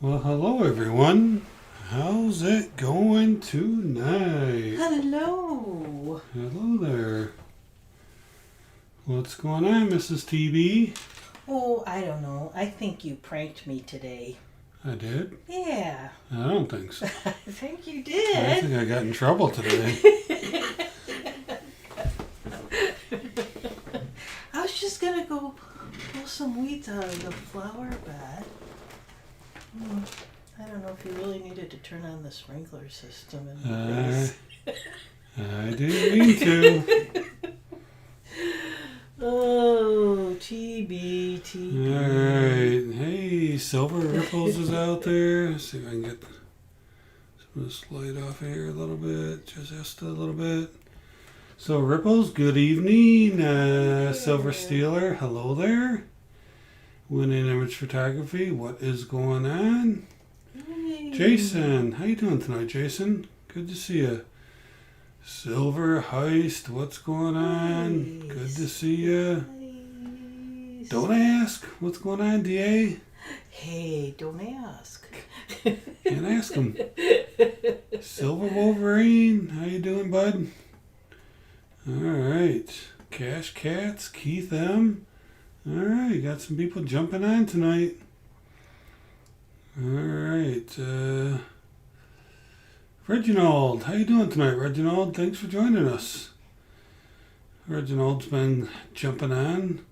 Well, hello everyone. How's it going tonight? Hello. Hello there. What's going on, Mrs. TB? Oh, I don't know. I think you pranked me today. I did? Yeah. I don't think so. I think you I did. think I got in trouble today. I was just going to go pull some weeds out of the flower bed. I don't know if you really needed to turn on the sprinkler system in the place. I didn't mean to. Oh, TB. Alright. Hey, Silver Ripples is out there. Let's see if I can get some of this light off here a little bit. Just a little bit. So Ripples, good evening. Silver Steeler, hello there. Winning Image Photography, what is going on? Hey. Jason, how you doing tonight, Jason? Good to see you. Silver Heist, what's going on? Nice. Good to see you. Nice. Don't ask. What's going on, DA? Hey, don't ask. Can't ask him. Silver Wolverine, how you doing, bud? All right. Cash Cats, Keith M. All right, got some people jumping on tonight. All right. Reginald, how you doing tonight, Reginald? Thanks for joining us. Reginald's been jumping on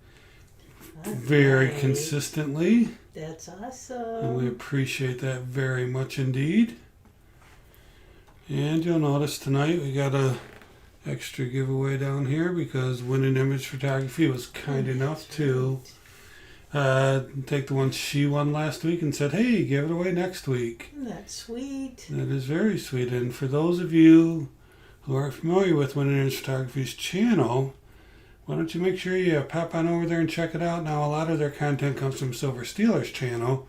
very Okay. consistently, That's and we awesome. appreciate that very much indeed. And you'll notice tonight we got a extra giveaway down here because Winning Image Photography was kind enough to take the one she won last week and said, hey, give it away next week. That's sweet. That is very sweet. And for those of you who aren't familiar with Winning Image Photography's channel, why don't you make sure you pop on over there and check it out. Now, a lot of their content comes from Silver Steeler's channel,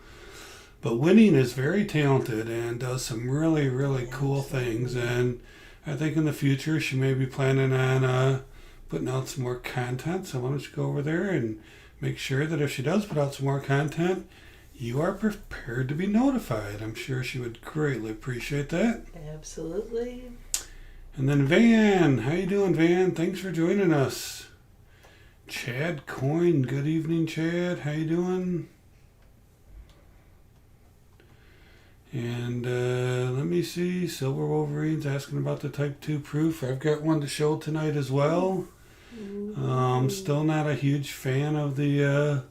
but Winning is very talented and does some really, really cool things. And I think in the future she may be planning on putting out some more content. So why don't you go over there and make sure that if she does put out some more content, you are prepared to be notified. I'm sure she would greatly appreciate that. Absolutely. And then Van, how you doing, Van? Thanks for joining us. Chad Coyne, good evening, Chad. How you doing? And let me see. Silver Wolverine's asking about the Type 2 proof. I've got one to show tonight as well. Still not a huge fan of the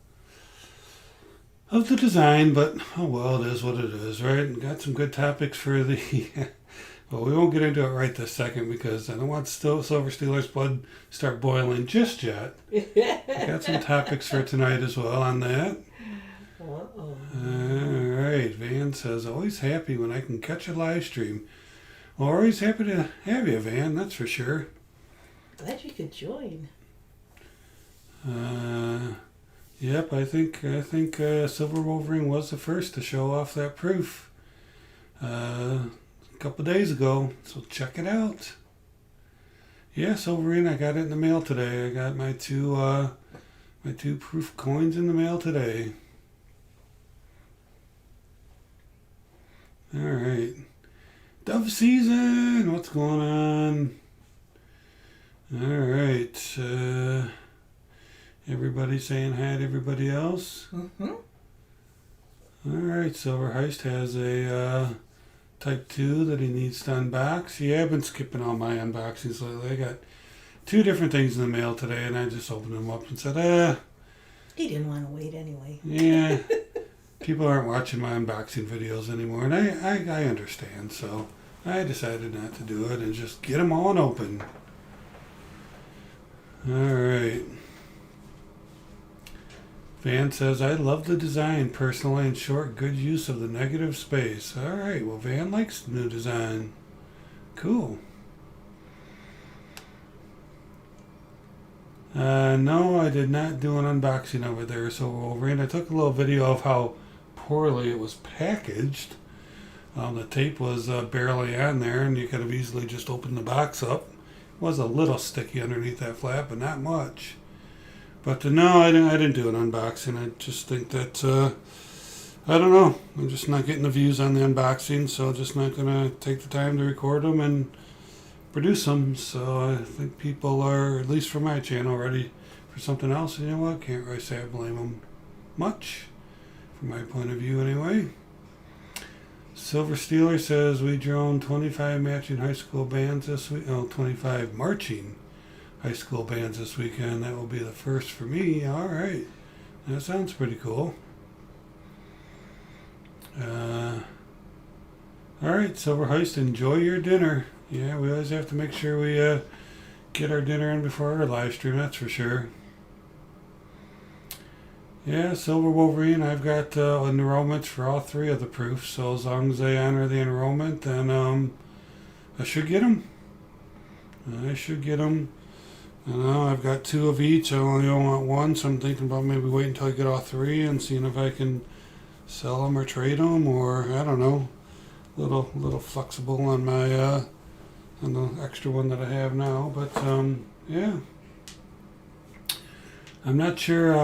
design, but oh well, it is what it is, right? Got some good topics for the. Well, we won't get into it right this second because I don't want Silver Steeler's blood start boiling just yet. Got some topics for tonight as well on that. Uh-oh. All right, Van says, always happy when I can catch a live stream. Well, always happy to have you, Van, that's for sure. Glad you could join. Yep, I think Silver Wolverine was the first to show off that proof a couple days ago, so check it out. Yeah, Wolverine, I got it in the mail today. I got my two proof coins in the mail today. All right, Dove season, what's going on? All right, everybody saying hi to everybody else. Mm-hmm. All right, Silver Heist has a Type 2 that he needs to unbox. Yeah, I've been skipping all my unboxings lately. I got two different things in the mail today, and I just opened them up and said, He didn't want to wait anyway. yeah, people aren't watching my unboxing videos anymore, and I understand, so I decided not to do it and just get them all open. All right. Van says, I love the design personally. In short, good use of the negative space. All right. Well, Van likes the new design. Cool. No, I did not do an unboxing over there. So, Wolverine, I took a little video of how poorly it was packaged. The tape was barely on there, and you could have easily just opened the box up. It was a little sticky underneath that flap, but not much. But no, I didn't do an unboxing. I just think that I don't know. I'm just not getting the views on the unboxing, so just not going to take the time to record them and produce them. So I think people are, at least for my channel, ready for something else. And you know what? Can't really say I blame them much, from my point of view anyway. Silver Steeler says we drone 25 matching high school bands this week. Oh, 25 marching high school bands this weekend. That will be the first for me. All right. That sounds pretty cool. All right, Silver Heist, enjoy your dinner. Yeah, we always have to make sure we get our dinner in before our live stream, that's for sure. Yeah, Silver Wolverine, I've got enrollments for all three of the proofs, so as long as they honor the enrollment, then I should get them. I know I've got 2 of each. I only want 1, so I'm thinking about maybe waiting until I get all 3 and seeing if I can sell them or trade them, or I don't know. Little flexible on my on the extra one that I have now, but yeah. I'm not sure,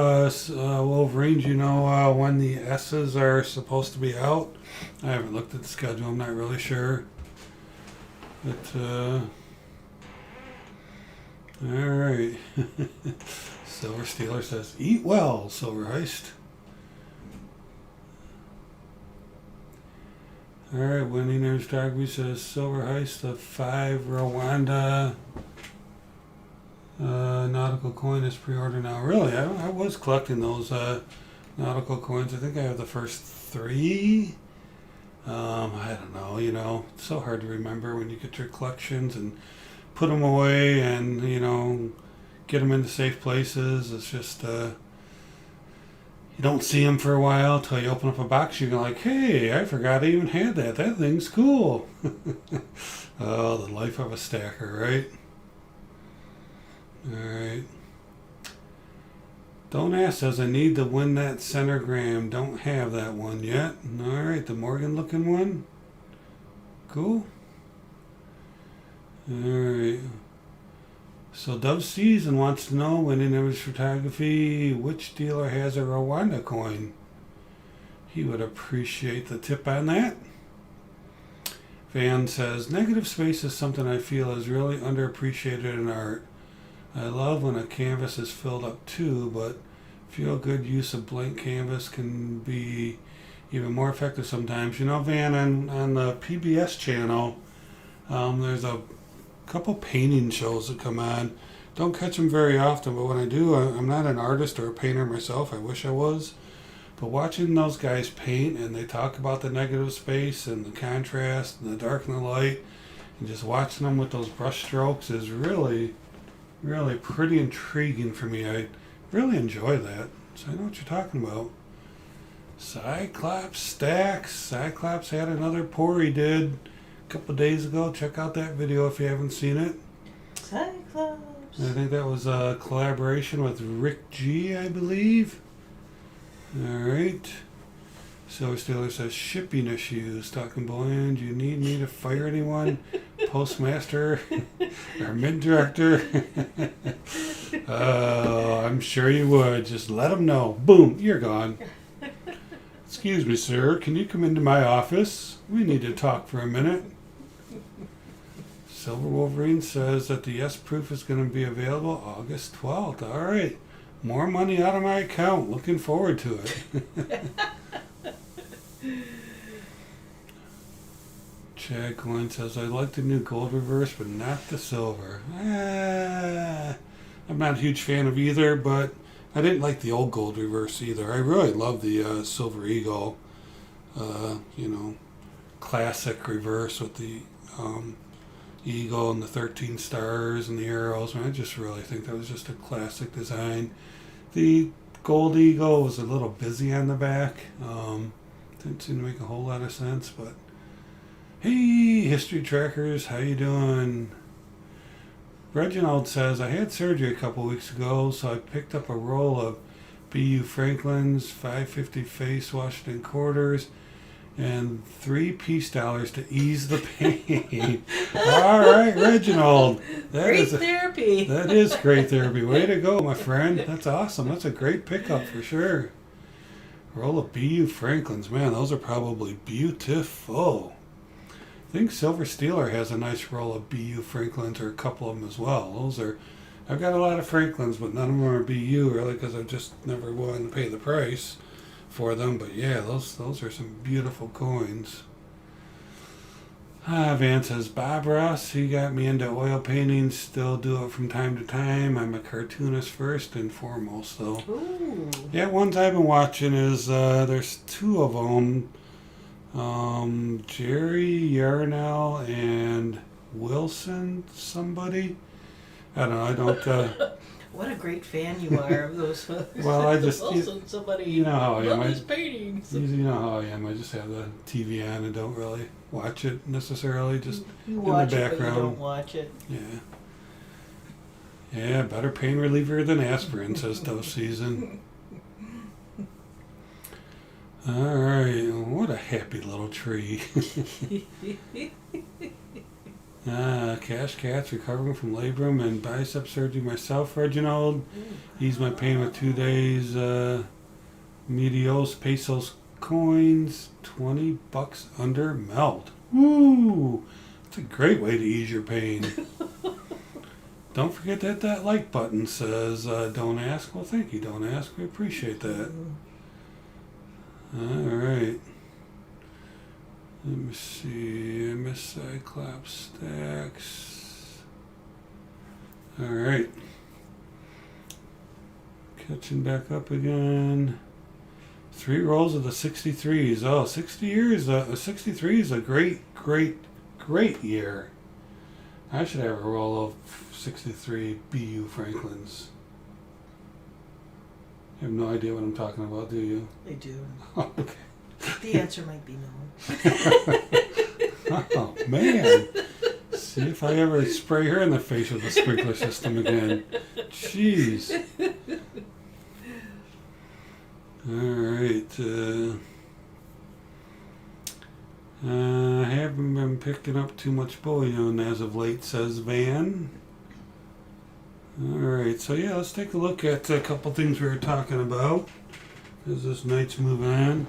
Wolverine, do you know when the S's are supposed to be out? I haven't looked at the schedule. I'm not really sure. But all right. Silver Steeler says, "Eat well, Silver Heist." All right, Winning Nerd Photography says Silver Heist, the 5 Rwanda nautical coin is pre-order now. Really, I was collecting those nautical coins. I think I have the first 3. I don't know, it's so hard to remember when you get your collections and put them away and, get them into safe places. It's just... you don't see them for a while until you open up a box. You're like, hey, I forgot I even had that. That thing's cool. Oh, the life of a stacker, right? All right. Don't ask, does I need to win that centigram? Don't have that one yet. All right, the Morgan looking one. Cool. All right. So Dove Season wants to know, when in Image Photography, which dealer has a Rwanda coin? He would appreciate the tip on that. Van says, negative space is something I feel is really underappreciated in art. I love when a canvas is filled up too, but feel good use of blank canvas can be even more effective sometimes. Van, on the PBS channel, there's a couple painting shows that come on. Don't catch them very often, but when I do, I'm not an artist or a painter myself. I wish I was. But watching those guys paint, and they talk about the negative space and the contrast and the dark and the light, and just watching them with those brush strokes is really, really pretty intriguing for me. I really enjoy that. So I know what you're talking about. Cyclops Stacks. Cyclops had another pour he did a couple days ago. Check out that video if you haven't seen it. Cyclops. I think that was a collaboration with Rick G, I believe. Alright. Silver Steeler says, shipping issues. Talking Bullion, do you need me to fire anyone? Postmaster? Or mint director? Oh, I'm sure you would. Just let them know. Boom, you're gone. Excuse me, sir. Can you come into my office? We need to talk for a minute. Silver Wolverine says that the yes proof is going to be available August 12th. All right. More money out of my account. Looking forward to it. Chad Coin says, I like the new gold reverse, but not the silver. I'm not a huge fan of either, but I didn't like the old gold reverse either. I really love the Silver Eagle, classic reverse with the eagle and the 13 stars and the arrows. I just really think that was just a classic design. The gold eagle was a little busy on the back. Didn't seem to make a whole lot of sense, but hey, history trackers, how you doing? Reginald says, I had surgery a couple weeks ago, so I picked up a roll of B.U. Franklin's 550 face Washington quarters and 3 peace dollars to ease the pain. All right, Reginald. Great therapy. That is great therapy. Way to go, my friend. That's awesome. That's a great pickup for sure. Roll of BU Franklins. Man, those are probably beautiful. I think Silver Steeler has a nice roll of BU Franklins, or a couple of them as well. I've got a lot of Franklins, but none of them are BU really, because I've just never willing to pay the price for them. But yeah, those are some beautiful coins. Van says, Bob Ross, he got me into oil painting. Still do it from time to time. I'm a cartoonist first and foremost, though. Ooh. Yeah, ones I've been watching is, there's two of them. Jerry Yarnell and Wilson somebody. I don't know, I don't, What a great fan you are of those folks. well, I just, Wilson, somebody you know how I am. loves his paintings. You know how I am. I just have the TV on and don't really watch it necessarily, just You in watch the it, but you background. don't watch it. Yeah. Yeah, better pain reliever than aspirin, says Dove Season. Alright, what a happy little tree. Cash Cat's recovering from labrum and bicep surgery myself, Reginald. Eased my pain with 2 days. Medios Pesos coins, $20 under melt. Woo! It's a great way to ease your pain. Don't forget to hit that like button. Says, don't ask. Well, thank you, don't ask. We appreciate that. Alright. Let me see. MS Cyclops stacks. Alright. Catching back up again. 3 rolls of the 63s. Oh, 60 years. 63 is a great year. I should have a roll of 63 BU Franklins. You have no idea what I'm talking about, do you? They do. Okay. The answer might be no. Oh, man. See if I ever spray her in the face with the sprinkler system again. Jeez. Alright. I haven't been picking up too much bullion as of late, says Van. Alright, so yeah, let's take a look at a couple things we were talking about as this night's moving on.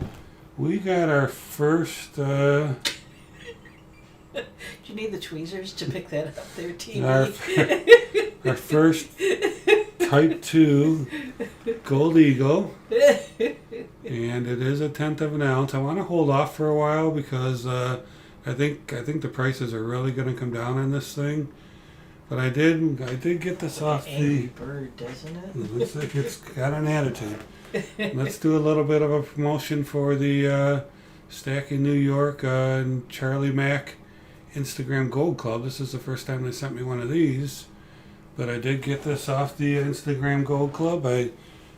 We got our first, Do you need the tweezers to pick that up there, TV? our first Type 2 Gold Eagle, and it is 1/10 of an ounce. I want to hold off for a while because I think the prices are really going to come down on this thing. But I did get this off the Angry bird, doesn't it? Looks like it's got an attitude. Let's do a little bit of a promotion for the Stacking New York and Charlie Mack Instagram Gold Club. This is the first time they sent me one of these, but I did get this off the Instagram Gold Club. It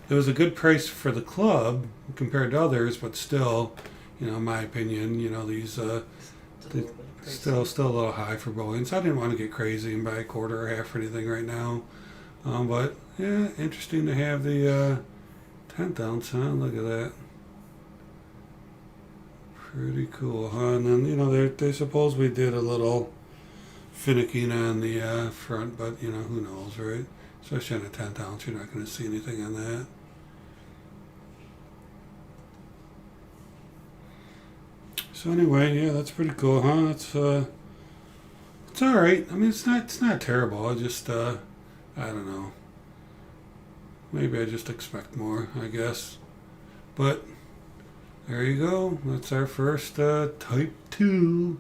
was a good price for the club compared to others, but still, in my opinion, these still a little high for bullion. So I didn't want to get crazy and buy a quarter or half or anything right now. But yeah, interesting to have the 10th ounce, huh? Look at that. Pretty cool, huh? And then, they supposedly did a little finicking on the front, but, who knows, right? Especially on a 10th ounce, you're not going to see anything on that. So anyway, yeah, that's pretty cool, huh? It's all right. I mean, it's not terrible. I just, I don't know. Maybe I just expect more, I guess. But there you go. That's our first Type 2.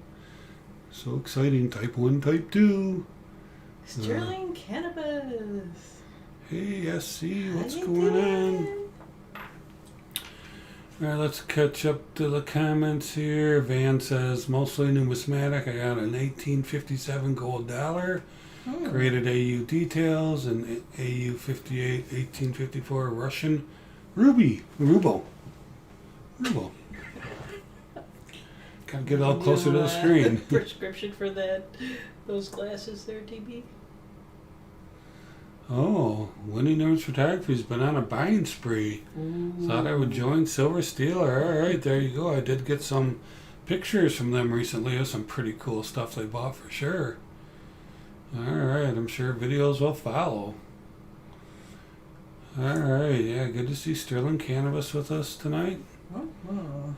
So exciting. Type 1, Type 2. Sterling Cannabis. Hey, SC, what's How you going on? doing? All right, let's catch up to the comments here. Van says, mostly numismatic. I got an 1857 gold dollar. Graded AU details and AU 58, 1854 Russian ruble. Gotta get all closer to the screen. Prescription for those glasses there, TB? Oh, Winnie Nerds Photography's been on a buying spree. Ooh. Thought I would join Silver Steeler. All right, there you go. I did get some pictures from them recently of some pretty cool stuff they bought for sure. All right, I'm sure videos will follow. All right, yeah, good to see Sterling Cannabis with us tonight.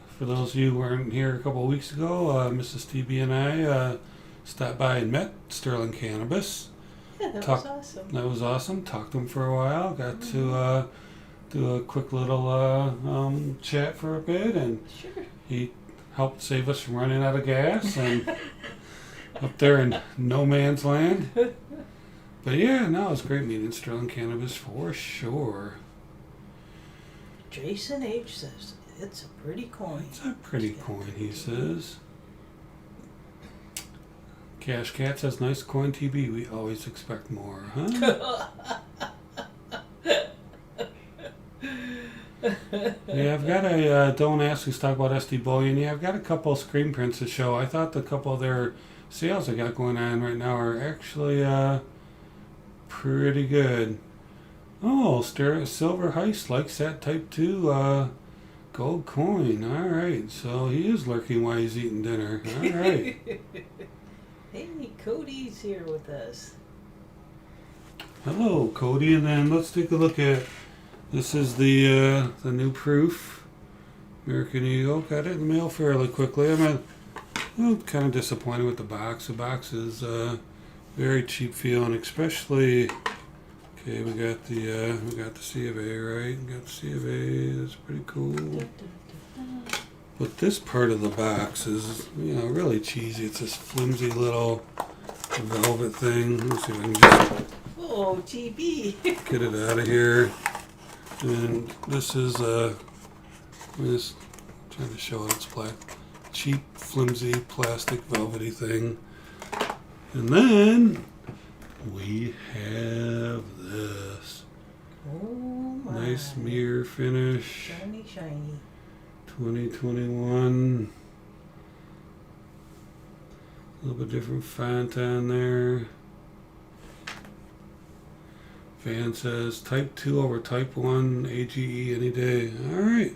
for those of you who weren't here a couple of weeks ago, Mrs. TB and I stopped by and met Sterling Cannabis. Yeah, that was awesome. That was awesome. Talked to him for a while. Got to do a quick little chat for a bit, and Sure. he helped save us from running out of gas and up there in no man's land. But yeah, no, it was great meeting Sterling Cannabis for sure. Jason H. says it's a pretty coin. It's a pretty coin, he says. Cash Cat says, nice coin, TB. We always expect more, huh? Yeah, I've got a, don't ask who's talking about SD Bullion. Yeah, I've got a couple of screen prints to show. I thought the couple of their sales I got going on right now are actually pretty good. Oh, Silver Heist likes that Type 2 gold coin. All right, so he is lurking while he's eating dinner. All right. Hey, Cody's here with us. Hello, Cody. And then let's take a look at, this is the new proof. American Eagle. Got it in the mail fairly quickly. I'm kind of disappointed with the box. The box is very cheap feeling, especially. Okay, we got the C of A, right? We got the C of A. That's pretty cool. But this part of the box is, really cheesy. It's this flimsy little velvet thing. Let's see if I can just Oh, TB. get it out of here. And this is I'm just trying to show it. It's black, cheap, flimsy, plastic, velvety thing. And then we have this Oh my. nice mirror finish, Shiny, shiny. 2021. A little bit different font on there. Van says Type 2 over Type 1 AGE any day. Alright.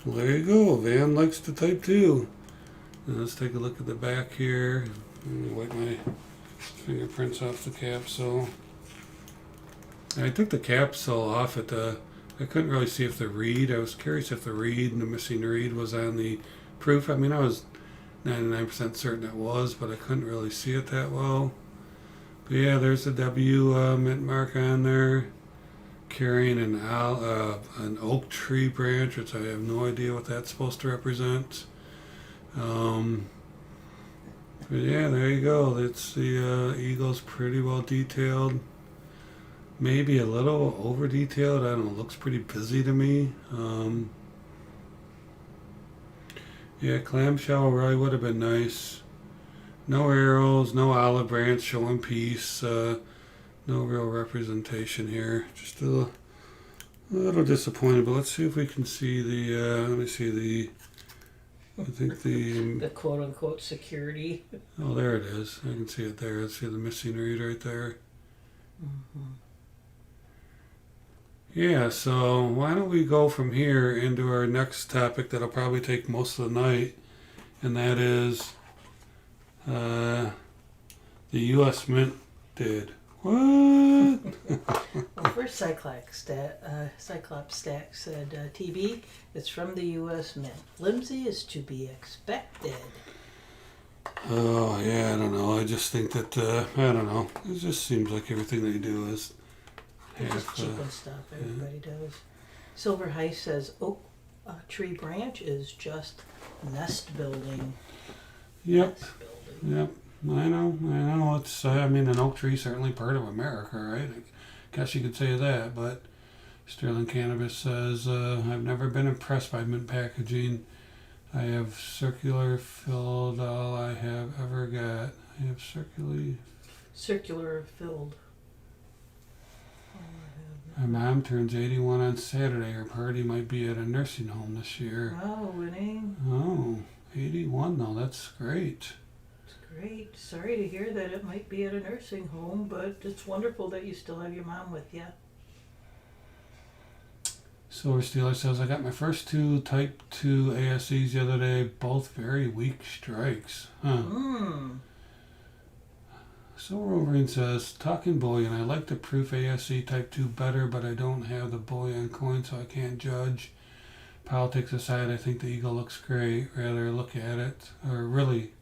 Well, there you go. Van likes the Type 2. Now let's take a look at the back here. Let me wipe my fingerprints off the capsule. I took the capsule off at the... I couldn't really see if the reed... I was curious if the reed, the missing reed, was on the proof. I mean, I was 99% certain it was, but I couldn't really see it that well. But yeah, there's the W mint mark on there, carrying an oak tree branch, which I have no idea what that's supposed to represent. But yeah, there you go. It's the eagle's pretty well detailed. Maybe a little over detailed. I don't know. Looks pretty busy to me. Yeah, clamshell really would have been nice. No arrows, no olive branch showing peace. No real representation here. Just a little disappointed. But let's see if we can see the. Let me see the. I think The quote-unquote security. Oh, there it is. I can see it there. Let's see the missing reed right there. Mm-hmm. Yeah, so why don't we go from here into our next topic that'll probably take most of the night, and that is the U.S. Mint did. What? Well, first Cyclops Stack said, TB, it's from the U.S. Mint. Flimsy is to be expected. Oh, yeah, I don't know. I just think that, I don't know. It just seems like everything they do is Just cheap stuff everybody does. Silver Heist says, oak tree branch is just nest building. Yep. Nest building. Yep. I know. It's, I mean, an oak tree is certainly part of America, right? I guess you could say that, but Sterling Cannabis says, I've never been impressed by mint packaging. I have circular filled all I have ever got. I have Circular filled. My mom turns 81 on Saturday. Her party might be at a nursing home this year. Wow, winning. Oh, 81 though. That's great. It's great. Sorry to hear that it might be at a nursing home, but it's wonderful that you still have your mom with you. Silver Steeler says, I got my first two Type 2 ASCs the other day, both very weak strikes. Huh. Silver Wolverine says, Talking Bullion, I like the proof ASC Type 2 better, but I don't have the bullion coin, so I can't judge. Politics aside, I think the eagle looks great. Rather look at it, or really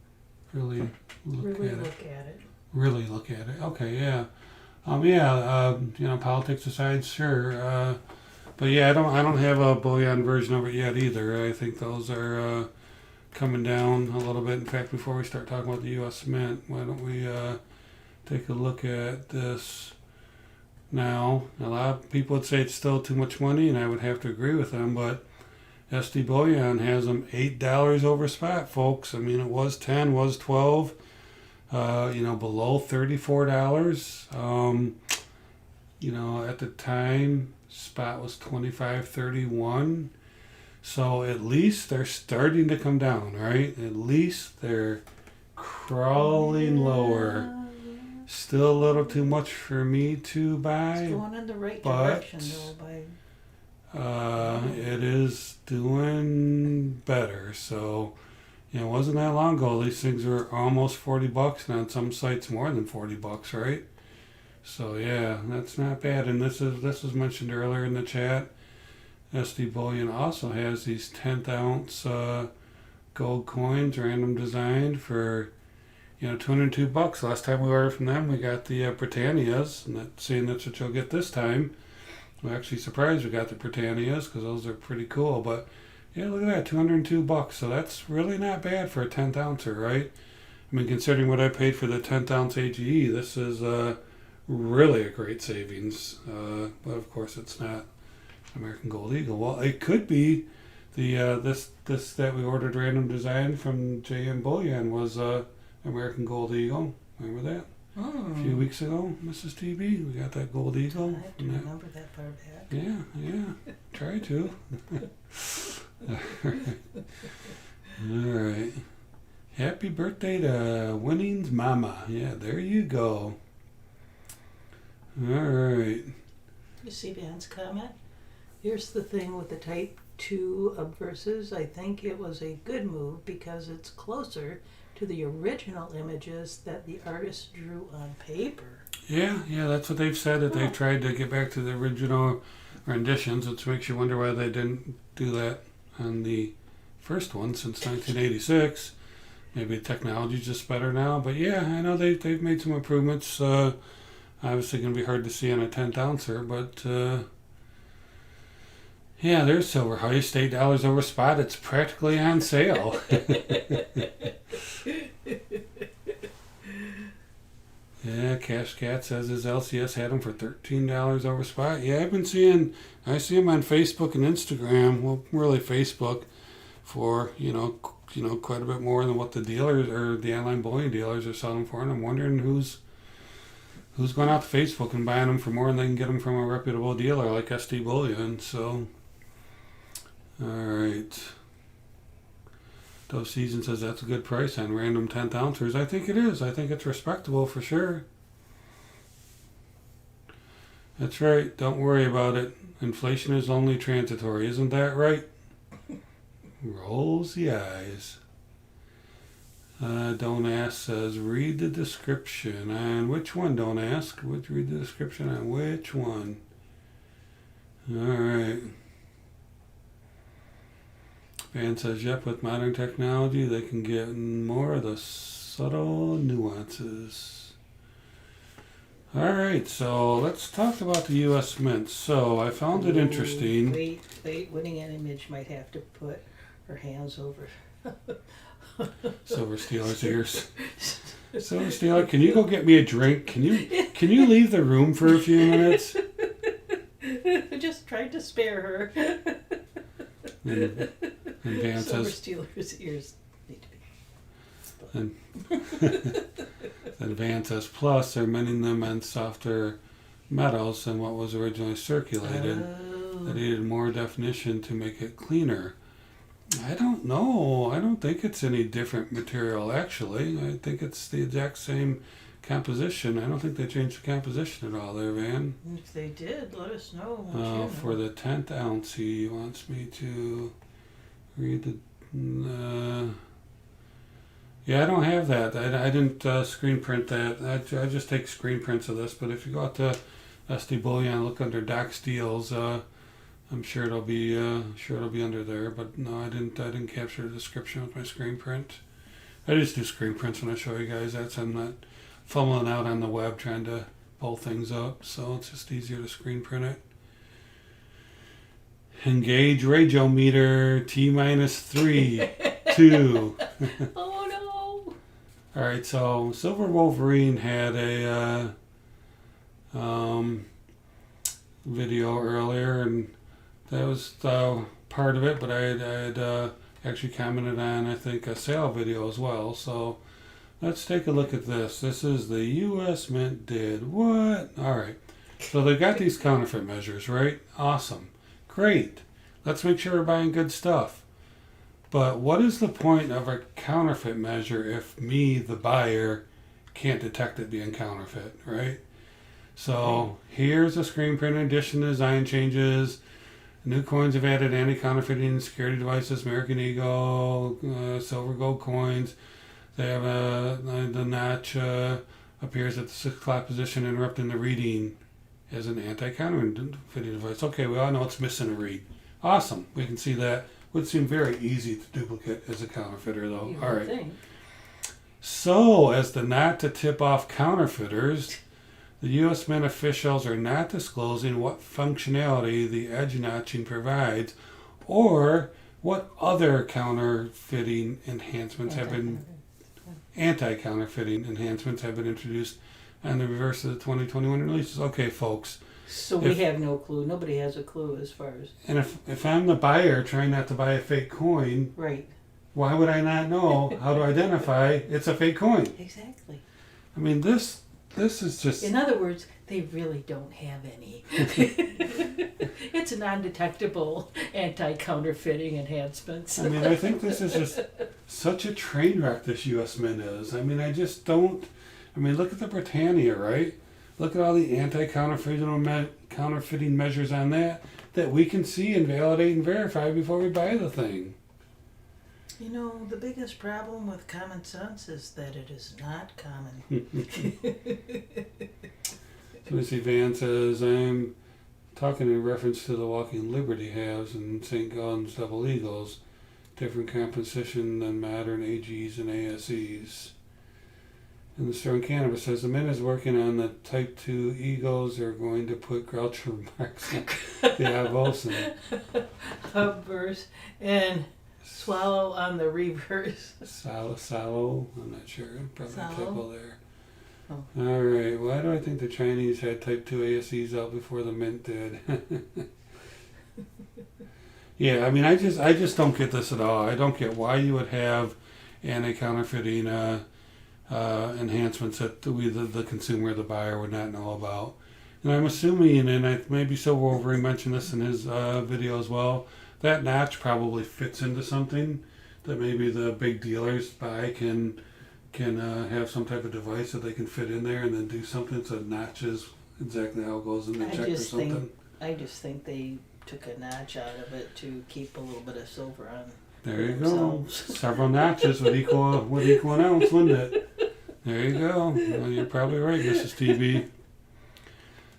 look Really at it. look at it. Really look at it. Okay, yeah. Yeah, politics aside, sure. But yeah, I don't have a bullion version of it yet either. I think those are coming down a little bit. In fact, before we start talking about the U.S. Mint, why don't we take a look at this now? A lot of people would say it's still too much money, and I would have to agree with them, but SD Bullion has them $8 over spot, folks. I mean, it was 10, was 12. Below $34. At the time, spot was 25.31. So at least they're starting to come down, right? At least they're crawling lower. Still a little too much for me to buy. It's going in the right but, direction, though. It is doing better. So, it wasn't that long ago. These things were almost $40, and on some sites more than $40, right? So yeah, that's not bad. And this was mentioned earlier in the chat. SD Bullion also has these 10th ounce gold coins, random designed for $202. Last time we ordered from them, we got the Britannias, and that's what you'll get this time. I'm actually surprised we got the Britannias because those are pretty cool. But yeah, look at that, $202. So that's really not bad for a 10th ouncer, right? I mean, considering what I paid for the 10th ounce AGE, this is really a great savings. But of course, it's not American Gold Eagle. Well, it could be the this that we ordered random design from JM Bullion was American Gold Eagle. Remember that? A few weeks ago, Mrs. TB, we got that Gold Eagle. I have to remember that far back. Yeah. Try to. All right. Happy birthday to Winning's mama. Yeah, there you go. All right. You see Van's comment? Here's the thing with the Type 2 obverses. I think it was a good move because it's closer to the original images that the artist drew on paper. Yeah, that's what they've said, that they've tried to get back to the original renditions, which makes you wonder why they didn't do that on the first one since 1986. Maybe the technology's just better now, but yeah, I know they've made some improvements. Obviously going to be hard to see on a 10th ouncer, but yeah, there's silver heist, $8 over spot. It's practically on sale. Yeah, Cash Cat says his LCS had them for $13 over spot. Yeah, I see them on Facebook and Instagram. Well, really Facebook for quite a bit more than what the dealers or the online bullion dealers are selling for. And I'm wondering who's going out to Facebook and buying them for more than they can get them from a reputable dealer like SD Bullion. So, all right. Dove Season says that's a good price on random 10th ouncers. I think it is. I think it's respectable for sure. That's right. Don't worry about it. Inflation is only transitory. Isn't that right? Rolls the eyes. Don't Ask says, read the description. On which one, Don't Ask? Read the description on which one? All right. Van says, yep, with modern technology, they can get more of the subtle nuances. All right, so let's talk about the U.S. Mint. So I found it interesting. Wait, winning an image might have to put her hands over. Silver Stealer's ears. Silver Stealer, can you go get me a drink? Can you leave the room for a few minutes? I just tried to spare her. And Van Silver says, Stealer's ears need to be. And Van says, plus they're minting them on softer metals than what was originally circulated. That needed more definition to make it cleaner. I don't know. I don't think it's any different material, actually. I think it's the exact same composition. I don't think they changed the composition at all there, Van. If they did, let us know. For the 10th ounce, he wants me to read the... yeah, I don't have that. I didn't screen print that. I just take screen prints of this, but if you go out to SD Bullion, look under Doc Steels, I'm sure it'll be under there, but no, I didn't capture the description with my screen print. I just do screen prints when I show you guys that, so I'm not fumbling out on the web trying to pull things up, so it's just easier to screen print it. Engage radiometer T-3, 2. Oh no! Alright, so Silver Wolverine had a video earlier, and that was part of it, but I had actually commented on, I think, a sale video as well. So let's take a look at this. This is the U.S. Mint did what? Alright, so they've got these counterfeit measures, right? Awesome. Great. Let's make sure we're buying good stuff. But what is the point of a counterfeit measure if me, the buyer, can't detect it being counterfeit, right? So here's a screen print addition design changes. New coins have added anti-counterfeiting security devices, American Eagle, silver gold coins. They have the notch appears at the 6 o'clock position, interrupting the reading as an anti-counterfeiting device. Okay, we all know it's missing a read. Awesome. We can see that. Would seem very easy to duplicate as a counterfeiter, though. You All would right. think. So, as the not to tip off counterfeiters, the U.S. Mint officials are not disclosing what functionality the edge notching provides, or what other counterfeiting enhancements have been anti-counterfeiting enhancements have been introduced on the reverse of the 2021 releases. Okay, folks. So we have no clue. Nobody has a clue as far as... And if I'm the buyer trying not to buy a fake coin, Right. why would I not know how to identify it's a fake coin? Exactly. I mean, this is just... In other words, they really don't have any. It's a non-detectable anti-counterfeiting enhancements. I mean, I think this is just such a train wreck, this U.S. Mint is. I mean, I just don't... I mean, look at the Britannia, right? Look at all the anti-counterfeiting measures on that we can see and validate and verify before we buy the thing. You know, the biggest problem with common sense is that it is not common. Lucy Van says, I'm talking in reference to the Walking Liberty halves and St. Gaudens Double Eagles, different composition than modern AGs and ASEs. And the Stone Cannabis says, the Mint is working on the Type 2 Eagles. They're going to put Groucho Marx on the Avosin. Obverse and swallow on the reverse. Salo, I'm not sure. Probably a typo there. Oh. Alright, why do I think the Chinese had Type 2 ASEs out before the Mint did? Yeah, I mean, I just don't get this at all. I don't get why you would have anti-counterfeiting enhancements that we, the consumer, the buyer, would not know about. And I'm assuming, and maybe Silver Wolverine mentioned this in his video as well, that notch probably fits into something that maybe the big dealers buy can have some type of device that they can fit in there and then do something so it notches exactly how it goes in the check or something. I just think they took a notch out of it to keep a little bit of silver on. There you go. Several notches would equal an ounce, wouldn't it? There you go. Well, you're probably right, Mrs. TB.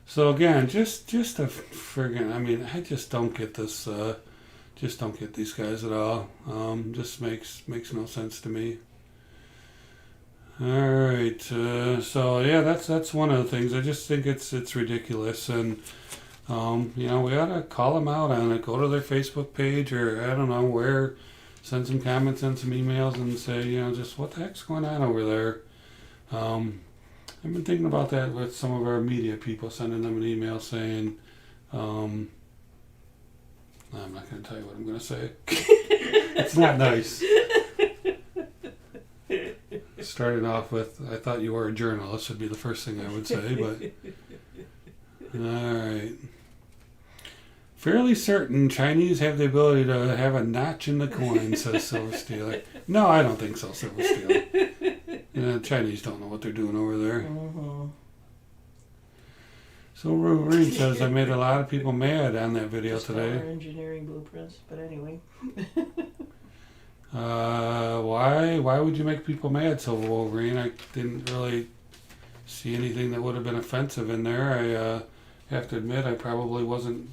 So again, just a friggin', I mean, I just don't get this. Just don't get these guys at all. Just makes no sense to me. All right. So yeah, that's one of the things. I just think it's ridiculous, and we ought to call them out on it. Go to their Facebook page, or I don't know where. Send some comments and some emails and say, just what the heck's going on over there. I've been thinking about that with some of our media people, sending them an email saying, I'm not going to tell you what I'm going to say. It's not nice. Starting off with, I thought you were a journalist would be the first thing I would say, but all right. Fairly certain Chinese have the ability to have a notch in the coin, says Silver Stealer. No, I don't think so, Silver Stealer. Chinese don't know what they're doing over there. Mm-hmm. So Wolverine says I made a lot of people mad on that video Just today. our engineering blueprints, but anyway. Why would you make people mad, Silver Wolverine? I didn't really see anything that would have been offensive in there. I have to admit I probably wasn't,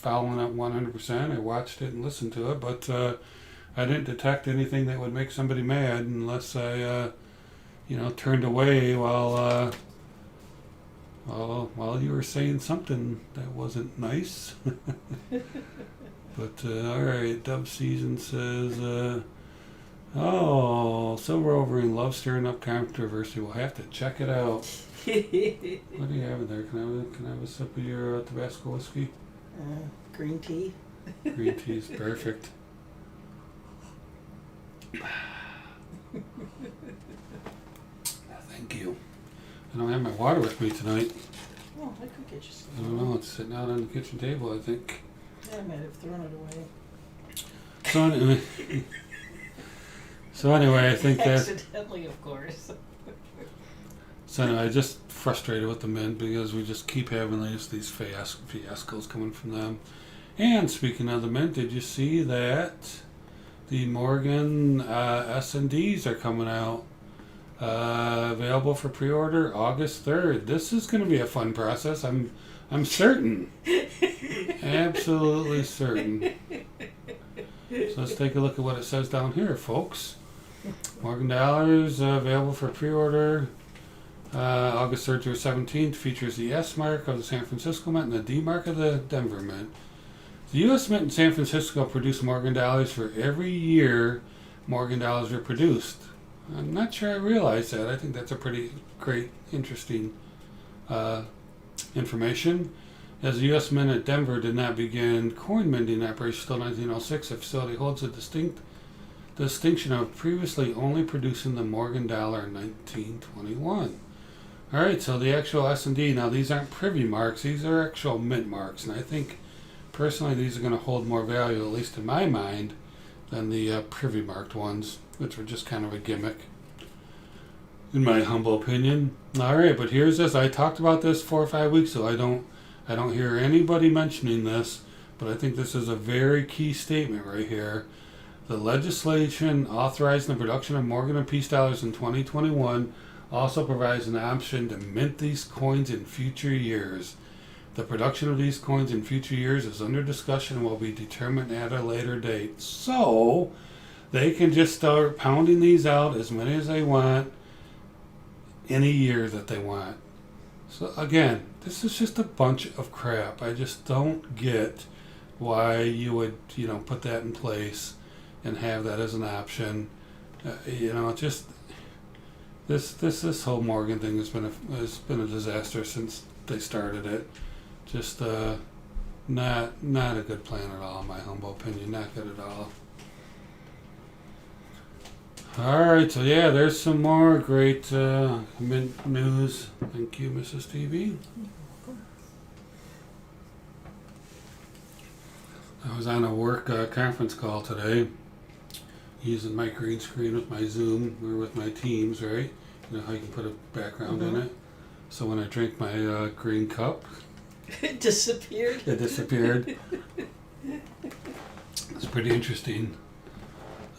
following it 100%. I watched it and listened to it, but I didn't detect anything that would make somebody mad unless I, turned away while you were saying something that wasn't nice. But all right, Dub Season says, Silver Overeem love stirring up controversy. We'll have to check it out. What do you have in there? Can I have a sip of your Tabasco whiskey? Green tea. Green tea is perfect. Thank you. I don't have my water with me tonight. Oh, I could get you some. I don't know. It's sitting out on the kitchen table, I think. I might have thrown it away. So anyway, I think that. Accidentally, of course. So anyway, just frustrated with the Mint because we just keep having these fiascos coming from them. And speaking of the Mint, did you see that the Morgan S&Ds are coming out? Available for pre-order August 3rd. This is going to be a fun process. I'm certain. Absolutely certain. So let's take a look at what it says down here, folks. Morgan Dollars available for pre-order August 3rd through 17th. Features the S mark of the San Francisco Mint and the D mark of the Denver Mint. The U.S. Mint in San Francisco produce Morgan Dollars for every year Morgan Dollars are produced. I'm not sure I realized that. I think that's a pretty great, interesting information. As the U.S. Mint at Denver did not begin coin minting operations until 1906, the facility holds a distinction of previously only producing the Morgan dollar in 1921. All right, so the actual S&D, now these aren't privy marks, these are actual mint marks, and I think personally these are going to hold more value, at least in my mind, than the privy marked ones, which were just kind of a gimmick, in my humble opinion. All right, but here's this. I talked about this 4 or 5 weeks ago. I don't hear anybody mentioning this, but I think this is a very key statement right here. The legislation authorizing the production of Morgan and Peace dollars in 2021 also provides an option to mint these coins in future years. The production of these coins in future years is under discussion and will be determined at a later date. So they can just start pounding these out as many as they want any year that they want. So again, this is just a bunch of crap. I just don't get why you would, put that in place and have that as an option. Just this whole Morgan thing has been a disaster since they started it. Just not a good plan at all, in my humble opinion. Not good at all. Alright, so yeah, there's some more great mint news. Thank you, Mrs. TV. I was on a work conference call today, using my green screen with my Zoom or with my Teams, right? You know how you can put a background in it? So when I drink my green cup, It disappeared. it disappeared. It's pretty interesting.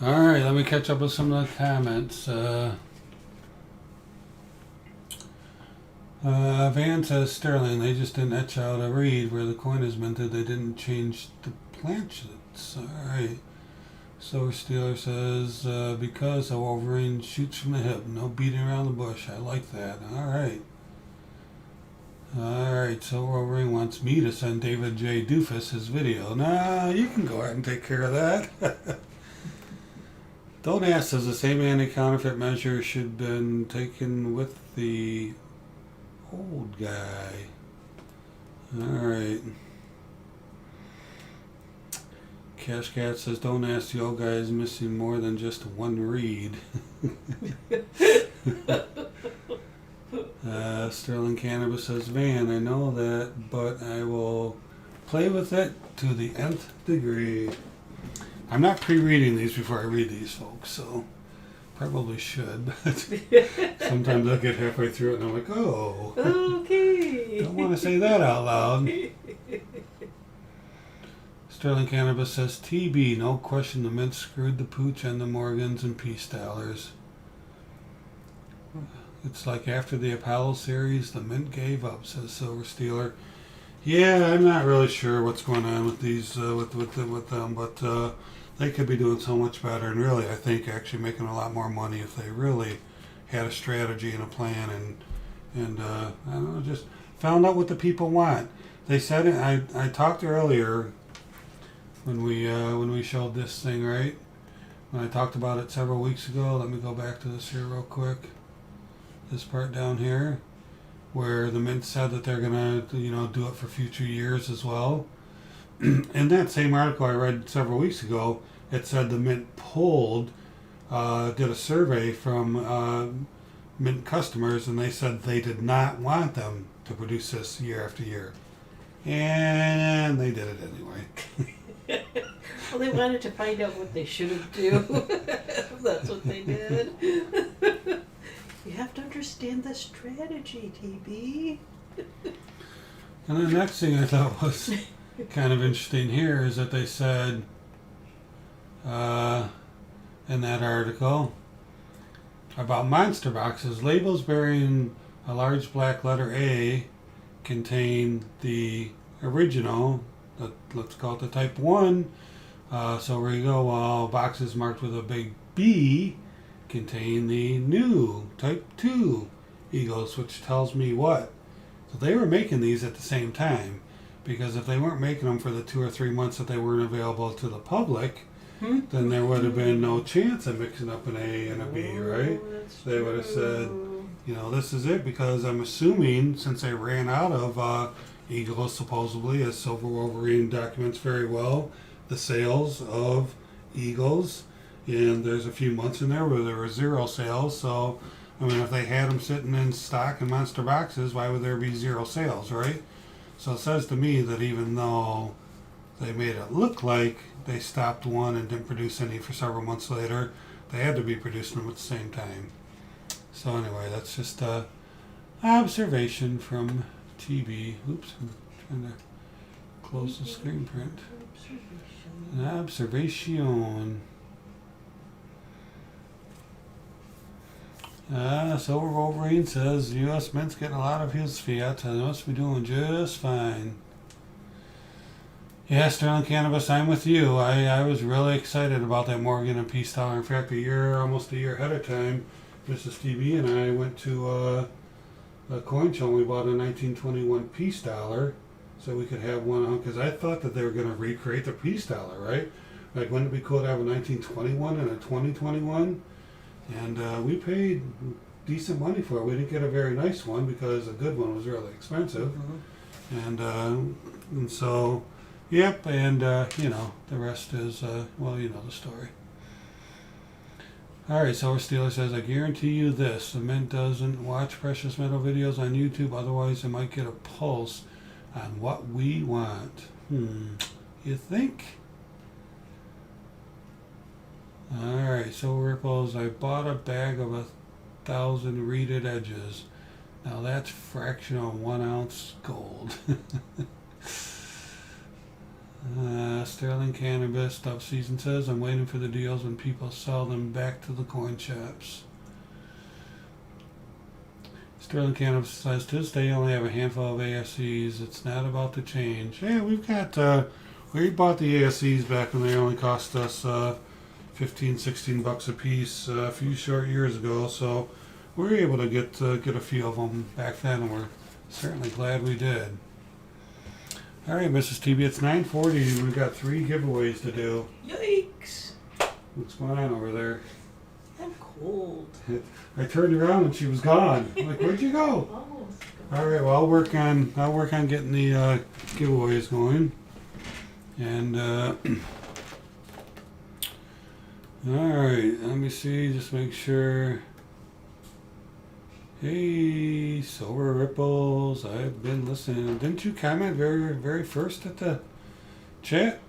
Alright, let me catch up with some of the comments. Van says, Sterling, they just didn't etch out a reed where the coin is minted. They didn't change the planchets. Alright. Silver Steeler says, because a Wolverine shoots from the hip. No beating around the bush. I like that. Alright. Alright, so Wolverine wants me to send David J. Doofus his video. Nah, you can go ahead and take care of that. Don't ask, says the same anti-counterfeit measure should have been taken with the old guy. Alright. Cash Cat says, don't ask, the old guy is missing more than just one reed. Sterling Cannabis says, Van, I know that, but I will play with it to the nth degree. I'm not pre-reading these before I read these, folks, so probably should, but sometimes I'll get halfway through it and I'm like, oh, Okay. don't want to say that out loud. Sterling Cannabis says, TB, no question the Mint screwed the pooch on the Morgans and Peace dollars. It's like after the Apollo series, the Mint gave up, says Silver Steeler. Yeah, I'm not really sure what's going on with these with them, but they could be doing so much better, and really, I think actually making a lot more money if they really had a strategy and a plan, and I don't know, just found out what the people want. They said it. I talked earlier when we showed this thing, right? When I talked about it several weeks ago. Let me go back to this here real quick. This part down here, where the Mint said that they're gonna, do it for future years as well. In that same article I read several weeks ago, it said the Mint did a survey from Mint customers, and they said they did not want them to produce this year after year, and they did it anyway. Well, they wanted to find out what they shouldn't do. That's what they did. You have to understand the strategy, TB. And the next thing I thought was kind of interesting here is that they said in that article about monster boxes, labels bearing a large black letter A contain the original, let's call it the type 1. So where you go, while boxes marked with a big B contain the new type 2 Eagles, which tells me what? So they were making these at the same time, because if they weren't making them for the 2 or 3 months that they weren't available to the public, then there would have been no chance of mixing up an A and a B, right? They would have said, this is it, because I'm assuming since they ran out of Eagles, supposedly, as Silver Wolverine documents very well, the sales of Eagles, and there's a few months in there where there were 0 sales. So, I mean, if they had them sitting in stock in monster boxes, why would there be 0 sales, right? So it says to me that even though they made it look like they stopped one and didn't produce any for several months later, they had to be producing them at the same time. So anyway, that's just a observation from TB. Oops, I'm trying to close the screen print. An observation. Silver Wolverine says U.S. Mint's getting a lot of his fiat and they must be doing just fine. Yeah, Sterling Cannabis, I'm with you. I was really excited about that Morgan and Peace Dollar. In fact, almost a year ahead of time, Mrs. TV and I went to a coin show and we bought a 1921 Peace Dollar so we could have one, because I thought that they were going to recreate the Peace Dollar, right? Like, wouldn't it be cool to have a 1921 and a 2021? And we paid decent money for it. We didn't get a very nice one because a good one was really expensive. And so, yep, and the rest is, the story. Alright, Silver Steeler says, I guarantee you this, the Mint doesn't watch precious metal videos on YouTube, otherwise it might get a pulse on what we want. You think? Alright, so Ripples, I bought a bag of 1,000 reeded edges. Now that's fractional 1 ounce gold. Sterling Cannabis Stuff Season says, I'm waiting for the deals when people sell them back to the coin shops. Sterling Cannabis says, to this day you only have a handful of ASCs. It's not about to change. Yeah, we've got, we bought the ASCs back when they only cost us $15-16 a piece a few short years ago, so we were able to get a few of them back then, and we're certainly glad we did. All right, Mrs. TB, it's 9:40. We've got 3 giveaways to do. Yikes! What's going on over there? I'm cold. I turned around and she was gone. I'm like, where'd you go? Oh, All right, well, I'll work on getting the giveaways going, and all right, let me see, just make sure. Hey, Silver Ripples, I've been listening. Didn't you comment very, very first at the chat?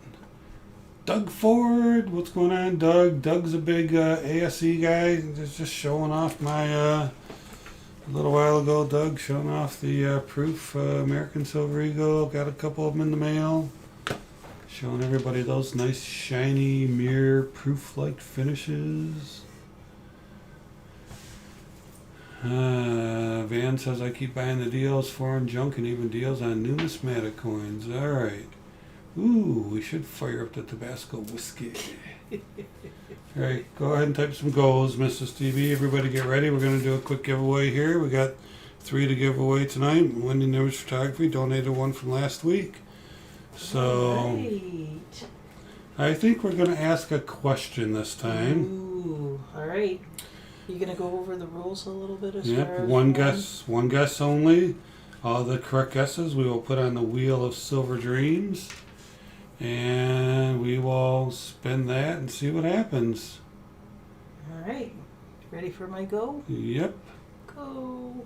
Doug Ford, what's going on, Doug? Doug's a big ASE guy. Just showing off my, a little while ago, Doug showing off the Proof American Silver Eagle. Got a couple of them in the mail. Showing everybody those nice, shiny, mirror proof-like finishes. Van says I keep buying the deals, foreign junk, and even deals on numismatic coins. All right. Ooh, we should fire up the Tabasco whiskey. All right, go ahead and type some goals, Mrs. TV. Everybody get ready. We're going to do a quick giveaway here. We got 3 to give away tonight. Wendy Nivers Photography donated one from last week. So Right. I think we're going to ask a question this time. Ooh, all right. You gonna go over the rules a little bit as Yep, far as one guess only. All the correct guesses we will put on the wheel of silver dreams, and we will spin that and see what happens. All right. Ready for my go? Yep. Go.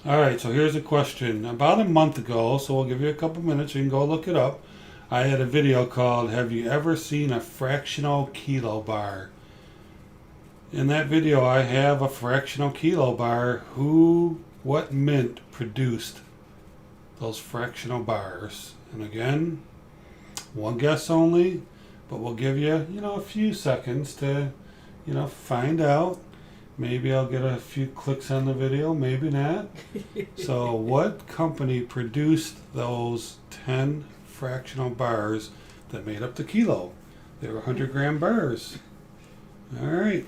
All right, so here's a question. About a month ago, so we'll give you a couple minutes, you can go look it up. I had a video called "Have you ever seen a fractional kilo bar?" In that video, I have a fractional kilo bar. What mint produced those fractional bars? And again, one guess only, but we'll give you, a few seconds to, find out. Maybe I'll get a few clicks on the video, maybe not. So what company produced those 10 fractional bars that made up the kilo? They were 100-gram bars. All right.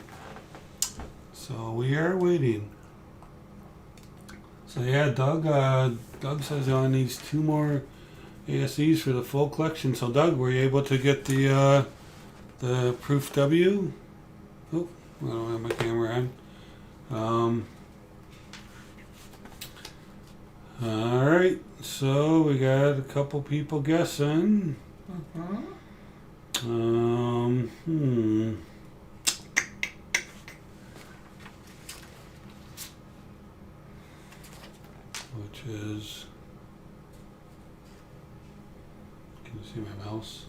So we are waiting. So yeah, Doug says he only needs 2 more ASEs for the full collection. So Doug, were you able to get the Proof W? Oh, I don't have my camera on. All right. So we got a couple people guessing. Which is, can you see my mouse?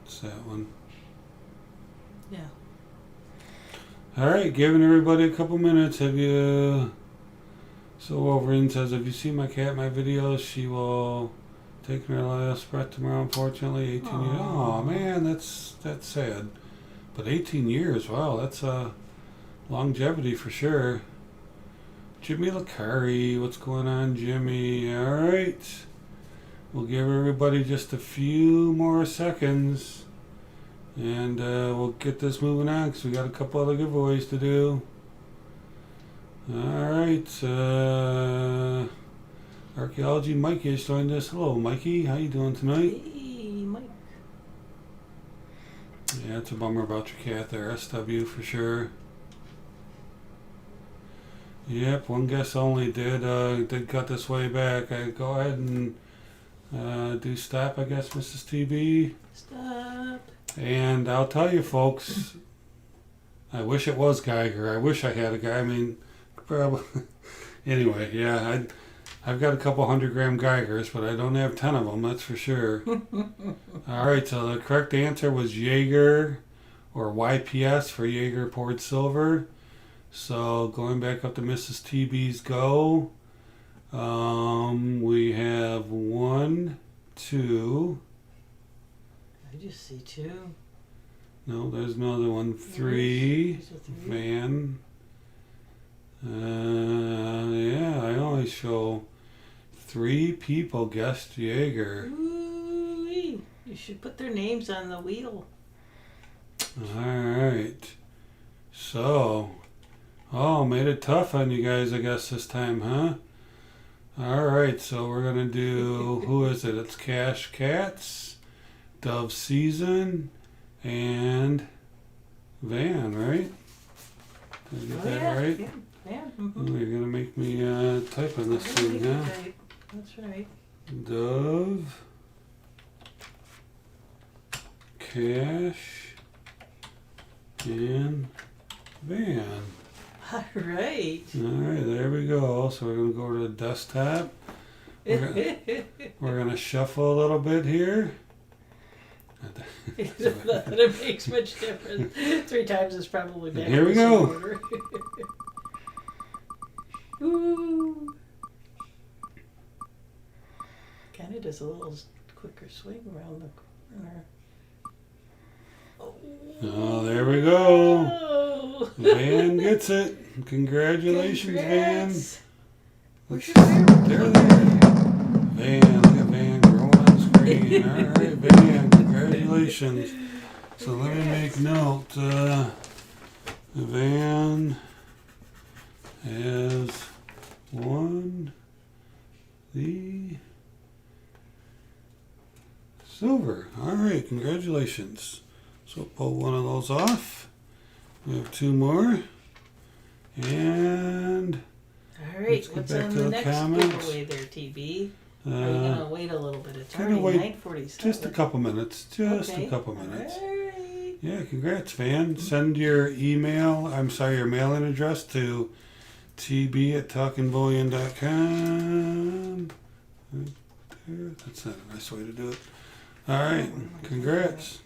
It's that one. Yeah. All right, giving everybody a couple minutes. So Wolverine says, have you seen my cat in my videos? She will take her last breath tomorrow, unfortunately. 18 years. Oh man, that's sad. But 18 years, wow, that's longevity for sure. Jimmy Lacari, what's going on, Jimmy? All right. We'll give everybody just a few more seconds, and we'll get this moving on because we got a couple other giveaways to do. All right. Archaeology Mikey has joined us. Hello, Mikey. How you doing tonight? Hey, Mike. Yeah, it's a bummer about your cat there. SW for sure. Yep, one guess only did cut this way back. I go ahead and do stop, I guess, Mrs. TB. Stop. And I'll tell you, folks, I wish it was Geiger. I wish I had a guy. I mean, probably. Anyway, yeah, I've got a couple 100-gram Geigers, but I don't have 10 of them. That's for sure. All right, so the correct answer was Jaeger, or YPS for Jaeger poured silver. So going back up to Mrs. TB's go, we have 1, 2. I just see 2. No, there's another one. 3. There's a 3. Van. Yeah, I only show 3 people guessed Jaeger. Ooh-wee. You should put their names on the wheel. All right. So. Oh, made it tough on you guys, I guess, this time, huh? All right, so we're going to do, who is it? It's Cash Cats, Dove Season, and Van, right? Did I get that right? Yeah. Oh, you're going to make me type on this thing, huh? That's right. Dove, Cash, and Van. All right. All right, there we go. So we're going to go to the desktop. We're going to shuffle a little bit here. Not that it makes much difference. 3 times is probably back. Here we go. Ooh. Kind of does a little quicker swing around the corner. Oh, there we go. Oh. Van gets it. Congratulations, Congrats. Van. Where's your favorite? There they are. Van, look at Van growing on the screen. All right, Van, congratulations. So let me make note. Van has won the silver. All right, congratulations. So pull one of those off. We have two more. And All right, let's get what's back on to the the next comments. giveaway there, TB? Are you gonna wait a little bit? It's already wait 9:47. just a couple minutes. Just Okay. a couple minutes. All right. Yeah, congrats, Van. Send your your mailing address to tb@talkingbullion.com. Right there. That's not a nice way to do it. All right, congrats.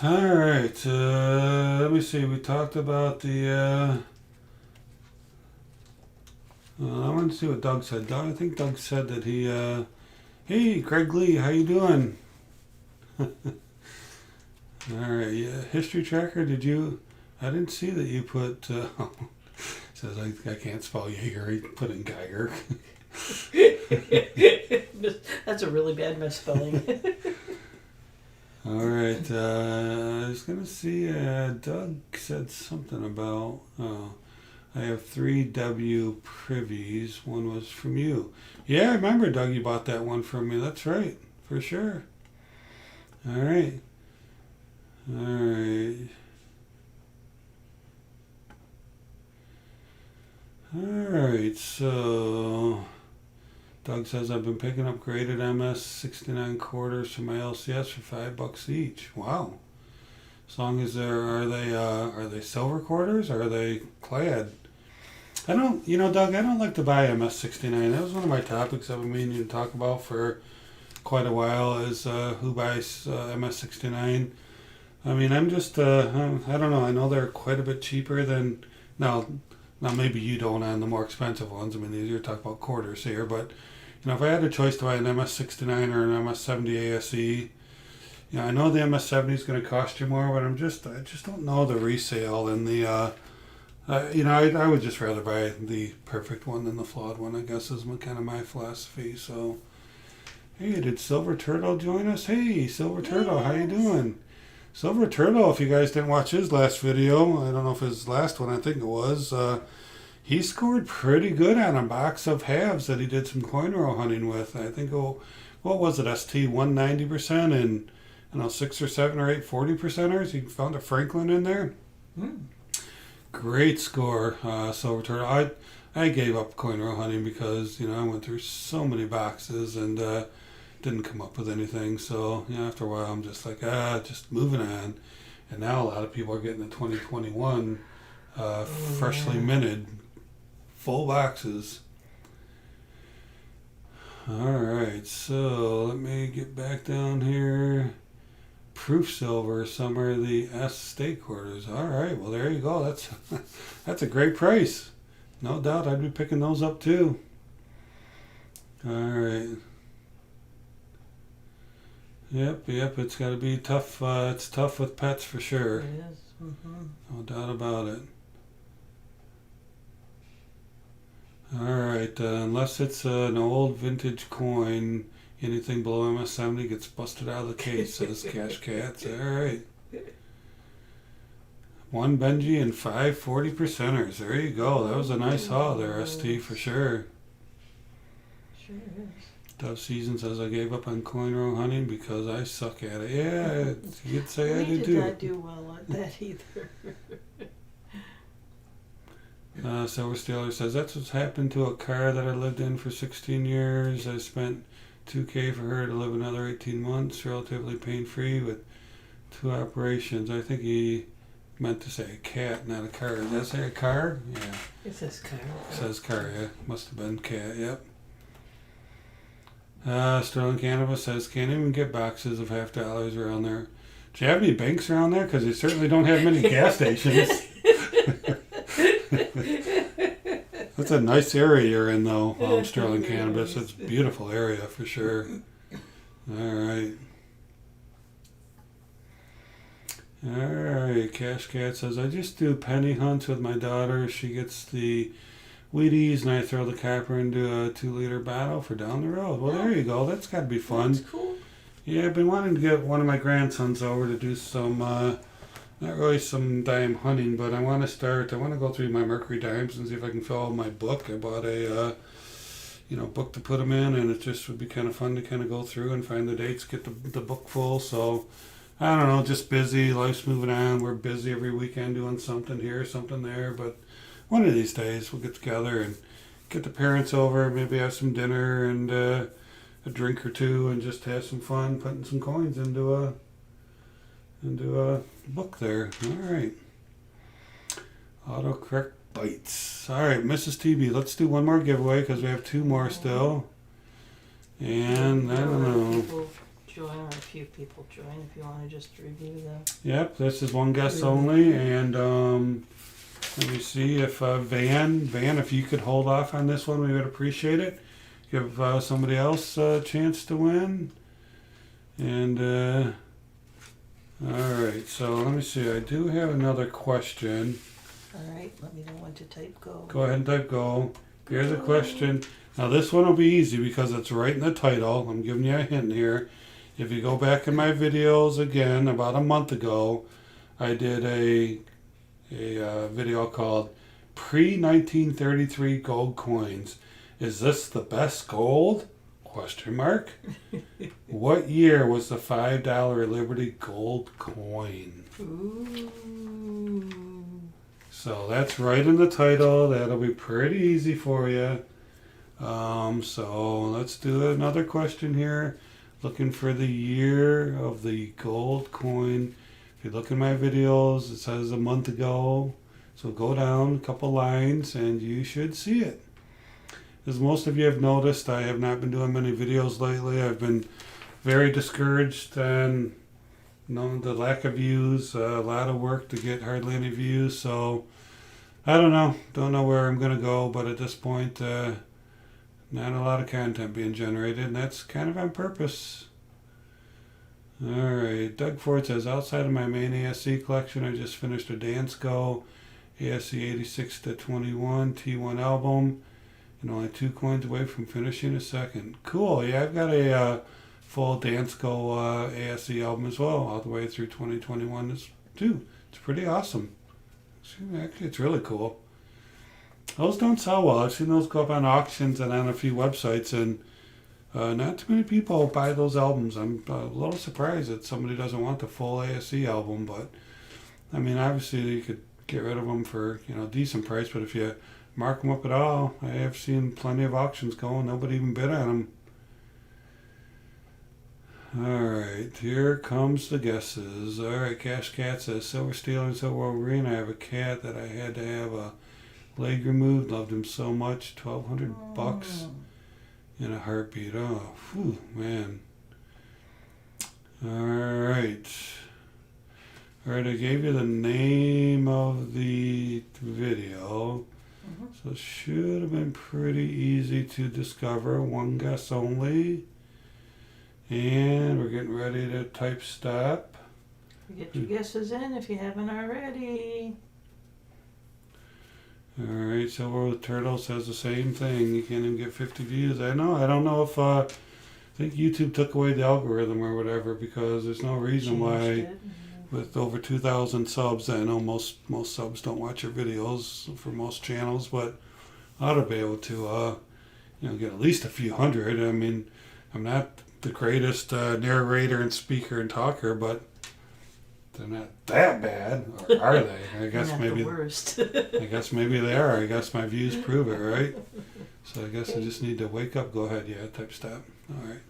All right, let me see. We talked about the. I want to see what Doug said. I think Doug said that he. Hey, Greg Lee, how you doing? All right, yeah. History tracker. Did you? I didn't see that you put. Says I can't spell Jaeger. He put in Geiger. That's a really bad misspelling. All right. I was gonna see. Doug said something about. I have 3 W privies. One was from you. Yeah, I remember, Doug. You bought that one from me. That's right, for sure. All right. All right. All right. So. Doug says I've been picking up graded MS 69 quarters from my LCS for $5 each. Wow. As long as are they silver quarters or are they clad? I don't, Doug, I don't like to buy MS 69. That was one of my topics I've been meaning to talk about for quite a while is who buys MS 69. I mean, I'm just, I don't know. I know they're quite a bit cheaper than, now maybe you don't on the more expensive ones. I mean, you're talking about quarters here, but if I had a choice to buy an MS69 or an MS70 ASE, I know the MS70 is going to cost you more, but I just don't know the resale and the, I would just rather buy the perfect one than the flawed one, I guess is kind of my philosophy. So, hey, did Silver Turtle join us? Hey, Silver Turtle, how you doing? Silver Turtle, if you guys didn't watch his last video, I don't know if his last one, I think it was, he scored pretty good on a box of halves that he did some coin roll hunting with. I think, what was it, ST 190% and, 6 or 7 or 8 40%ers? He found a Franklin in there. Great score, Silver Turtle. I gave up coin roll hunting because, I went through so many boxes and didn't come up with anything. So, after a while, I'm just like, just moving on. And now a lot of people are getting the 2021 freshly minted full boxes. All right, so let me get back down here. Proof silver, some are the S state quarters. All right, well there you go. That's a great price. No doubt, I'd be picking those up too. All right. Yep. It's got to be tough. It's tough with pets for sure. It is. Mm-hmm. No doubt about it. All right, unless it's an old vintage coin, anything below MS70 gets busted out of the case, says Cash Cats. All right. 1 Benji and 5 40%ers. There you go. That was a nice haul there, ST, for sure. Sure is. Dove Season says I gave up on coin roll hunting because I suck at it. Yeah, you'd say I did too. did not do well at that either. Silver Steeler says that's what's happened to a car that I lived in for 16 years. I spent $2,000 for her to live another 18 months, relatively pain-free with 2 operations. I think he meant to say a cat, not a car. Does that say a car? Yeah. It says car. It says car, yeah. Must have been cat, yep. Sterling Cannabis says, can't even get boxes of $50 around there. Do you have any banks around there? Because you certainly don't have many gas stations. That's a nice area you're in, though, Sterling Cannabis. It's a beautiful area for sure. All right. Alright, Cash Cat says, I just do penny hunts with my daughter. She gets the Wheaties and I throw the copper into a 2-liter bottle for down the road. Well, there you go. That's got to be fun. That's cool. Yeah, I've been wanting to get one of my grandsons over to do some, not really some dime hunting, but I want to go through my Mercury dimes and see if I can fill out my book. I bought a, book to put them in, and it just would be kind of fun to kind of go through and find the dates, get the book full. So, I don't know, just busy. Life's moving on. We're busy every weekend doing something here, something there. But one of these days we'll get together and get the parents over, maybe have some dinner and a drink or two, and just have some fun putting some coins into a book there. All right. Autocorrect bites. All right, Mrs. TB, let's do one more giveaway because we have 2 more still. And I don't know. Join, or a few people join if you want to just review them. Yep, this is one guest only, and let me see if Van, if you could hold off on this one, we would appreciate it. Give somebody else a chance to win. And all right, so let me see. I do have another question. All right, let me know when to type go. Go ahead and type go. Here's a question. Now this one will be easy because it's right in the title. I'm giving you a hint here. If you go back in my videos again, about a month ago, I did a video called Pre-1933 Gold Coins. Is this the best gold? Question mark. What year was the $5 Liberty Gold coin? Ooh. So that's right in the title. That'll be pretty easy for you. So let's do another question here. Looking for the year of the gold coin. If you look in my videos, it says a month ago. So go down a couple lines and you should see it. As most of you have noticed, I have not been doing many videos lately. I've been very discouraged and the lack of views, a lot of work to get hardly any views. So I don't know where I'm going to go, but at this point, not a lot of content being generated, and that's kind of on purpose. Alright, Doug Ford says, outside of my main ASC collection, I just finished a Dansko ASC 86-21 T1 album, and only 2 coins away from finishing a second. Cool, yeah, I've got a full Dansko ASC album as well, all the way through 2021 too. It's pretty awesome. Actually, it's really cool. Those don't sell well. I've seen those go up on auctions and on a few websites, and not too many people buy those albums. I'm a little surprised that somebody doesn't want the full ASC album, but I mean, obviously you could get rid of them for a decent price, but if you mark them up at all, I have seen plenty of auctions going. Nobody even bid on them. Alright, here comes the guesses. Alright, Cash Cat says, Silver Steel and Silver Wolverine. I have a cat that I had to have a leg removed. Loved him so much. $1,200 in a heartbeat. Oh, whew, man. Alright. Alright, I gave you the name of the video. So it should have been pretty easy to discover. One guess only. And we're getting ready to type stop. Get your guesses in if you haven't already. Alright, Silver Turtle says the same thing. You can't even get 50 views. I know. I don't know if I think YouTube took away the algorithm or whatever, because there's no reason why with over 2,000 subs, I know most subs don't watch your videos for most channels, but I ought to be able to get at least a few hundred. I mean, I'm not the greatest narrator and speaker and talker, but they're not that bad, or are they? I guess not maybe the worst. I guess maybe they are. I guess my views prove it, right? So I guess I just need to wake up. Go ahead, yeah, type stop. All right.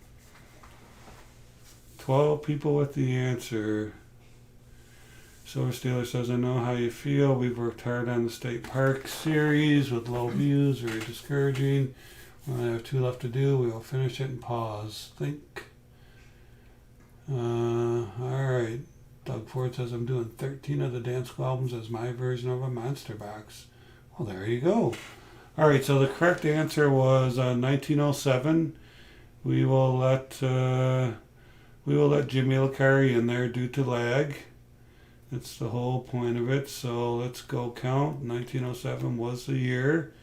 12 people with the answer. Silver Steeler says, I know how you feel. We've worked hard on the State Park series with low views, very discouraging. When I have 2 left to do, we will finish it and pause. Think. Alright. Doug Ford says, I'm doing 13 of the Dansko albums as my version of a monster box. Well, there you go. Alright, so the correct answer was 1907. We will let Jimmy Licari in there due to lag. It's the whole point of it. So let's go count. 1907 was the year.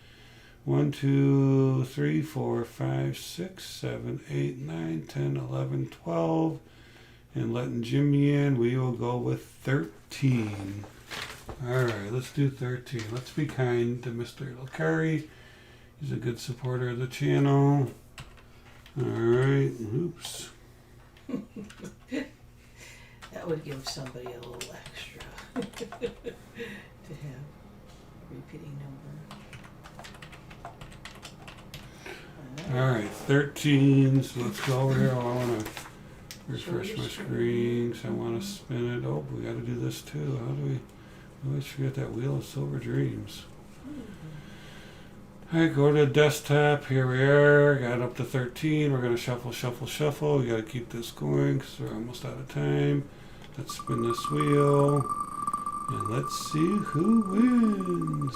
1, 2, 3, 4, 5, 6, 7, 8, 9, 10, 11, 12. And letting Jimmy in, we will go with 13. Alright, let's do 13. Let's be kind to Mr. Lucari. He's a good supporter of the channel. Alright, oops. That would give somebody a little extra to have a repeating number. Alright, 13. So let's go over here. I want to refresh my screen because I want to spin it. Oh, we got to do this too. How do we always forget that Wheel of Silver Dreams? Alright, go to the desktop. Here we are. Got up to 13. We're going to shuffle, shuffle, shuffle. We got to keep this going because we're almost out of time. Let's spin this wheel. And let's see who wins.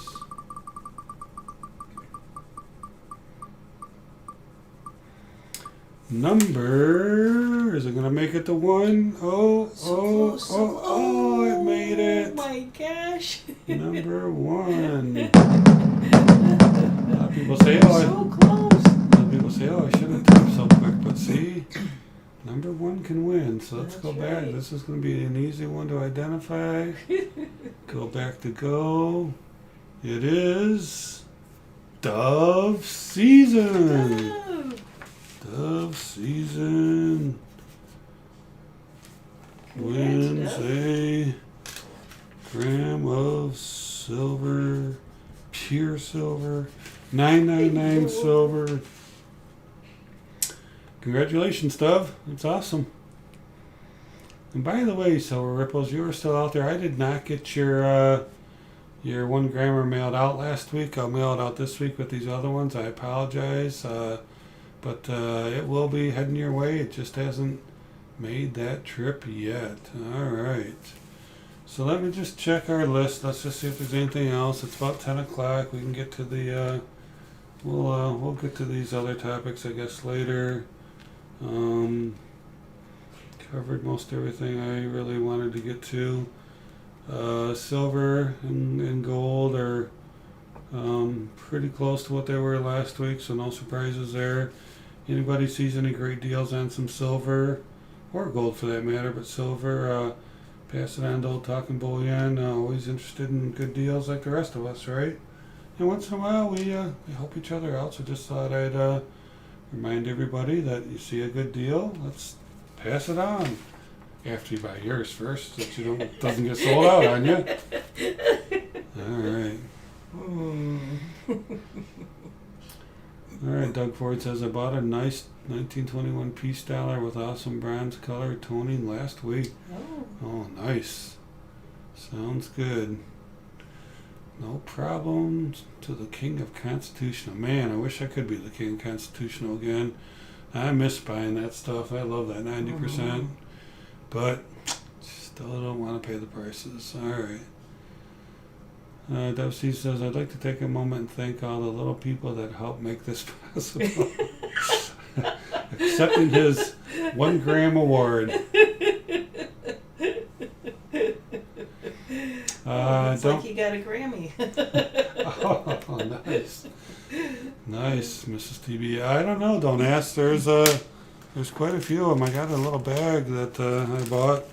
Number, is it going to make it to 1? Oh, it made it. Oh my gosh. Number 1. A lot of people say, So close. a lot of people say, I shouldn't type so quick, but see, number 1 can win. So let's That's go back. right. This is going to be an easy one to identify. Go back to go. It is Dove Season. Oh, Dove Season wins Dove. a gram of silver, pure silver, 999 silver. Congratulations, Dove. That's awesome. And by the way, Silver Ripples, you were still out there. I did not get your 1 grammer mailed out last week. I'll mail it out this week with these other ones. I apologize. But it will be heading your way. It just hasn't made that trip yet. All right. So let me just check our list. Let's just see if there's anything else. It's about 10 o'clock. We can get to the, we'll get to these other topics, I guess, later. Covered most everything I really wanted to get to. Silver and gold are pretty close to what they were last week, so no surprises there. Anybody sees any great deals on some silver, or gold for that matter, but silver, pass it on to old Talking Bullion. Always interested in good deals like the rest of us, right? And once in a while we help each other out, so just thought I'd remind everybody that you see a good deal, let's pass it on. After you buy yours first, so you don't doesn't get sold out on you. Alright. Alright, Doug Ford says, I bought a nice 1921 piece dollar with awesome bronze color toning last week. Oh, nice. Sounds good. No problems to the King of Constitutional. Man, I wish I could be the King of Constitutional again. I miss buying that stuff. I love that 90%. But still don't want to pay the prices. Alright. Dove C says, I'd like to take a moment and thank all the little people that helped make this possible. Accepting his 1 gram award. It's like you got a Grammy. Oh, nice. Nice, Mrs. TB. I don't know. Don't ask. There's quite a few of them. I got a little bag that I bought.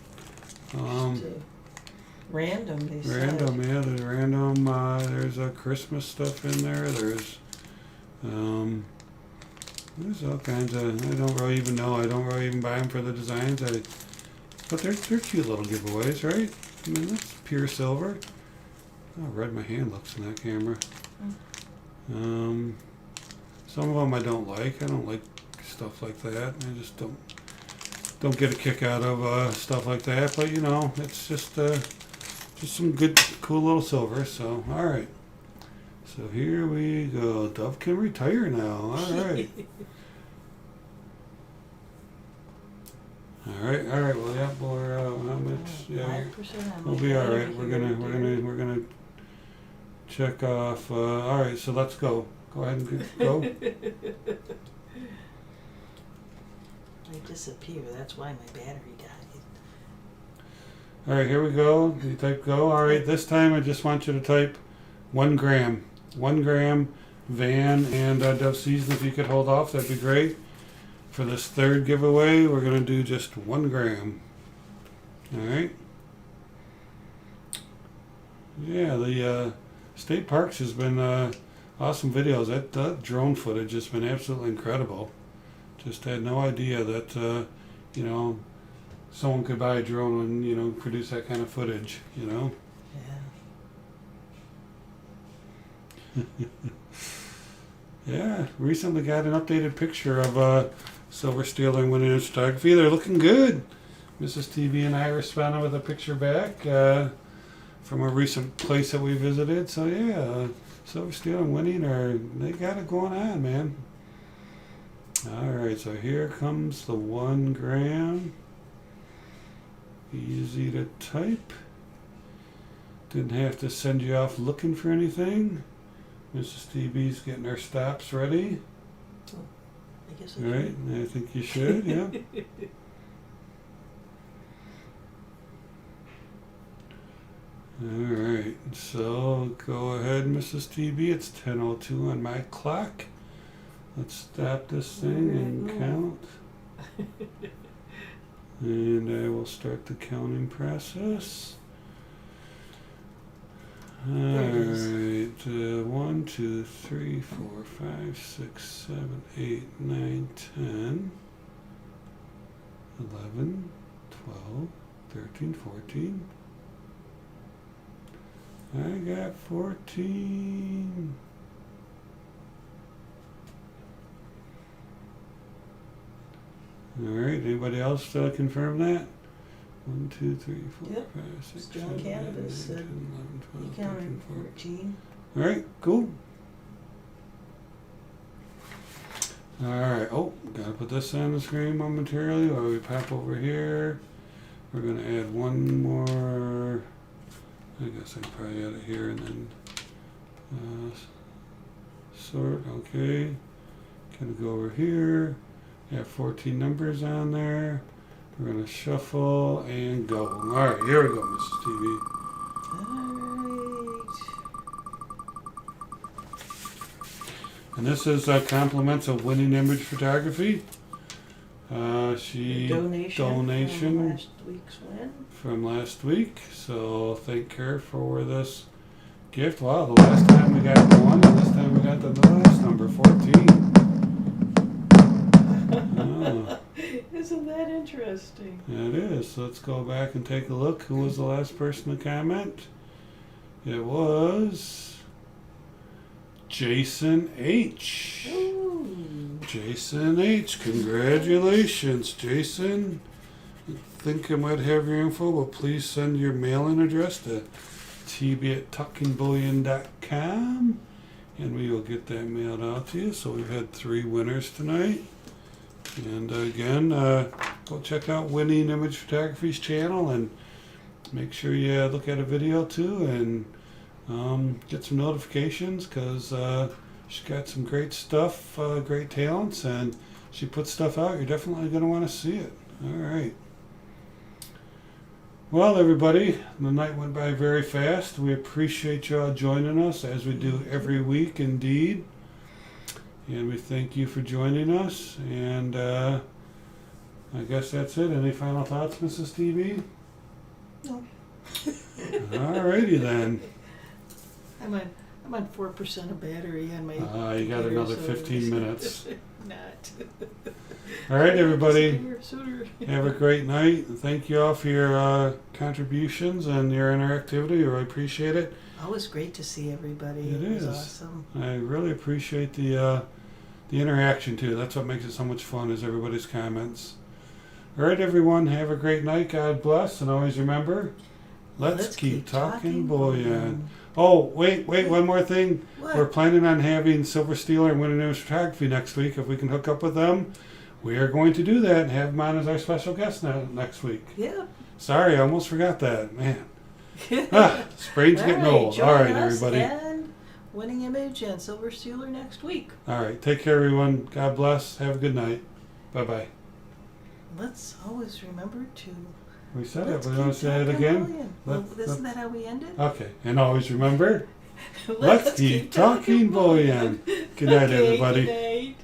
Random, they said. Random, yeah. There's random. There's Christmas stuff in there. There's all kinds of. I don't really even know. I don't really even buy them for the designs. But they're cute little giveaways, right? I mean, that's pure silver. Oh, how red my hand looks in that camera. Some of them I don't like. I don't like stuff like that. I just don't get a kick out of stuff like that. But you know, it's just some good, cool little silver. So all right. So here we go. Dove can retire now. All right. All right. Well, yeah, we're how much? Yeah, 5%. we'll be all right. We're gonna check off. All right. So let's go. Go ahead and go. I disappear. That's why my battery died. All right, here we go. You type go. All right, this time I just want you to type 1 gram. 1 gram Van and Dove Season. If you could hold off, that'd be great. For this third giveaway, we're going to do just 1 gram. All right. Yeah, the state parks has been awesome videos. That drone footage has been absolutely incredible. Just had no idea that you know, someone could buy a drone and, you know, produce that kind of footage, you know. Yeah. Yeah, recently got an updated picture of Silver Stealer and Winning Photography. They're looking good. Mrs. TV and I responded with a picture back from a recent place that we visited. So yeah, Silver Stealer and Winning they got it going on, man. All right, so here comes the 1 gram. Easy to type. Didn't have to send you off looking for anything. Mrs. TV's getting her stops ready. Oh, I guess I All right, I think you should, yeah. All right, so go ahead, Mrs. TV. It's 10:02 on my clock. Let's stop this thing and count. And I will start the counting process. Alright, 1, 2, 3, 4, 5, 6, 7, 8, 9, 10, 11, 12, 13, 14. I got 14. Alright, anybody else confirm that? 1, 2, 3, 4, Yep. 5, 6, John 7, 8, 9, 10, Cannabis said 11, 12, You 13, counted 14. 14. Alright, cool. Alright, oh, gotta put this on the screen momentarily while we pop over here. We're gonna add one more. I guess I can probably add it here and then sort, okay. Gonna go over here. Have 14 numbers on there. We're gonna shuffle and go. Alright, here we go, Mrs. TV. Alright. And this is compliments of Winning Image Photography. She Donation from last week's win. from last week. So thank her for this gift. Wow, the last time we got 1 and this time we got the last number, 14. Oh. Isn't that interesting? It is. Let's go back and take a look. Who was the last person to comment? It was Jason H. Ooh. Jason H. Congratulations, Jason. I think I might have your info, but please send your mailing address to tb@talkingbullion.com and we will get that mailed out to you. So we've had 3 winners tonight. And again, go check out Winning Image Photography's channel and make sure you look at a video too and get some notifications because she's got some great stuff, great talents, and she puts stuff out. You're definitely going to want to see it. All right. Well, everybody, the night went by very fast. We appreciate y'all joining us as we do every week indeed. And we thank you for joining us. And I guess that's it. Any final thoughts, Mrs. TV? No. Alrighty then. I'm on 4% of battery on my. You got computer, another so 15 minutes. Not. All right, everybody. Sooner. Have a great night. Thank you all for your contributions and your interactivity. We really appreciate it. Always great to see everybody. It was is. awesome. I really appreciate the interaction too. That's what makes it so much fun is everybody's comments. All right, everyone. Have a great night. God bless. And always remember, let's keep talking bullion. Oh, wait, one more thing. What? We're planning on having Silver Stealer and Winning Image Photography next week. If we can hook up with them, we are going to do that and have them on as our special guest next week. Yeah. Sorry, I almost forgot that. Man. Sprain's getting old. Join All right, us everybody. And Winning Image and Silver Stealer next week. All right. Take care, everyone. God bless. Have a good night. Bye-bye. Let's always remember to We said Let's it. We want to keep say it talking again? bullion. Well, Let's- isn't that how we ended? Okay. And always remember, let's keep talking bullion. Good night, Okay, everybody. Good night.